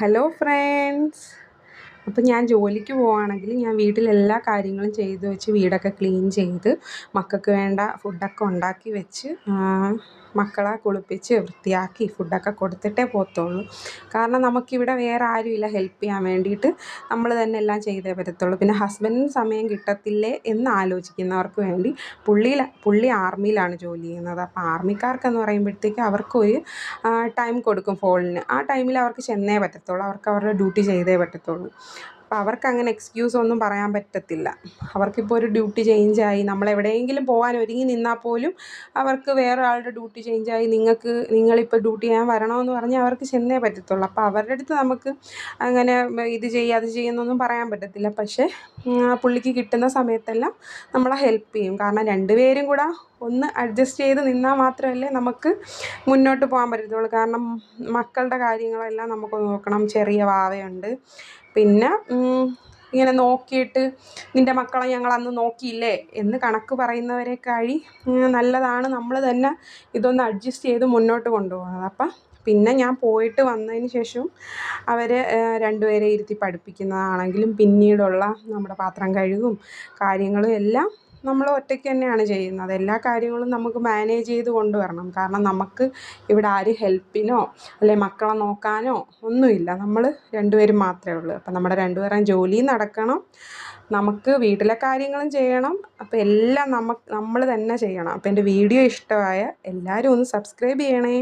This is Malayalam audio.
Hello friends. അപ്പം ഞാൻ ജോലിക്ക് പോവുകയാണെങ്കിൽ ഞാൻ വീട്ടിലെല്ലാ കാര്യങ്ങളും ചെയ്ത് വെച്ച് വീടൊക്കെ ക്ലീൻ ചെയ്ത് മക്കൾക്ക് വേണ്ട ഫുഡൊക്കെ ഉണ്ടാക്കി വെച്ച് മക്കളെ കുളിപ്പിച്ച് വൃത്തിയാക്കി ഫുഡൊക്കെ കൊടുത്തിട്ടേ പോകത്തുള്ളൂ. കാരണം നമുക്കിവിടെ വേറെ ആരുമില്ല ഹെൽപ്പ് ചെയ്യാൻ വേണ്ടിയിട്ട്. നമ്മൾ തന്നെ എല്ലാം ചെയ്തേ പറ്റത്തുള്ളൂ. പിന്നെ ഹസ്ബൻഡിന് സമയം കിട്ടത്തില്ലേ എന്ന് ആലോചിക്കുന്നവർക്ക് വേണ്ടി പുള്ളി ആർമിയിലാണ് ജോലി ചെയ്യുന്നത്. അപ്പോൾ ആർമിക്കാർക്കെന്ന് പറയുമ്പോഴത്തേക്ക് അവർക്കൊരു ടൈം കൊടുക്കും ഫോണിന്. ആ ടൈമിൽ അവർക്ക് ചെന്നേ പറ്റത്തുള്ളൂ. അവർക്ക് അവരുടെ ഡ്യൂട്ടി ചെയ്തേ പറ്റത്തുള്ളൂ. അപ്പോൾ അവർക്കങ്ങനെ എക്സ്ക്യൂസൊന്നും പറയാൻ പറ്റത്തില്ല. അവർക്കിപ്പോൾ ഒരു ഡ്യൂട്ടി ചേഞ്ചായി നമ്മളെവിടെയെങ്കിലും പോകാൻ ഒരുങ്ങി നിന്നാൽ പോലും അവർക്ക് വേറെ ആളുടെ ഡ്യൂട്ടി ചേഞ്ചായി നിങ്ങളിപ്പോൾ ഡ്യൂട്ടി ചെയ്യാൻ വരണമെന്ന് പറഞ്ഞാൽ അവർക്ക് ചെന്നേ പറ്റത്തുള്ളൂ. അപ്പോൾ അവരുടെ അടുത്ത് നമുക്ക് അങ്ങനെ ഇത് ചെയ്യുക അത് ചെയ്യുന്നൊന്നും പറയാൻ പറ്റത്തില്ല. പക്ഷേ പുള്ളിക്ക് കിട്ടുന്ന സമയത്തെല്ലാം നമ്മളെ ഹെൽപ്പ് ചെയ്യും. കാരണം രണ്ടുപേരും കൂടെ ഒന്ന് അഡ്ജസ്റ്റ് ചെയ്ത് നിന്നാൽ മാത്രമല്ലേ നമുക്ക് മുന്നോട്ട് പോകാൻ പറ്റത്തുള്ളൂ. കാരണം മക്കളുടെ കാര്യങ്ങളെല്ലാം നമുക്ക് നോക്കണം. ചെറിയ വാവയുണ്ട്. പിന്നെ ഇങ്ങനെ നോക്കിയിട്ട് നിൻ്റെ മക്കളെ ഞങ്ങളന്ന് നോക്കിയില്ലേ എന്ന് കണക്ക് പറയുന്നവരെക്കാളും നല്ലതാണ് നമ്മൾ തന്നെ ഇതൊന്ന് അഡ്ജസ്റ്റ് ചെയ്ത് മുന്നോട്ട് കൊണ്ടുപോകുന്നത്. അപ്പം പിന്നെ ഞാൻ പോയിട്ട് വന്നതിന് ശേഷവും അവർ രണ്ടുപേരെ ഇരുത്തി പഠിപ്പിക്കുന്നതാണെങ്കിലും പിന്നീടുള്ള നമ്മുടെ പാത്രം കഴുകും കാര്യങ്ങളും എല്ലാം നമ്മൾ ഒറ്റയ്ക്ക് തന്നെയാണ് ചെയ്യുന്നത്. എല്ലാ കാര്യങ്ങളും നമുക്ക് മാനേജ് ചെയ്ത് കൊണ്ടുവരണം. കാരണം നമുക്ക് ഇവിടെ ആരും ഹെൽപ്പിനോ അല്ലെങ്കിൽ മക്കളെ നോക്കാനോ ഒന്നുമില്ല. നമ്മൾ രണ്ടുപേരും മാത്രമേ ഉള്ളൂ. അപ്പം നമ്മുടെ രണ്ടുപേരുടെയും ജോലിയും നടക്കണം, നമുക്ക് വീട്ടിലെ കാര്യങ്ങളും ചെയ്യണം. അപ്പോൾ എല്ലാം നമ്മൾ തന്നെ ചെയ്യണം. അപ്പോൾ എൻ്റെ വീഡിയോ ഇഷ്ടമായ എല്ലാവരും ഒന്ന് സബ്സ്ക്രൈബ് ചെയ്യണേ.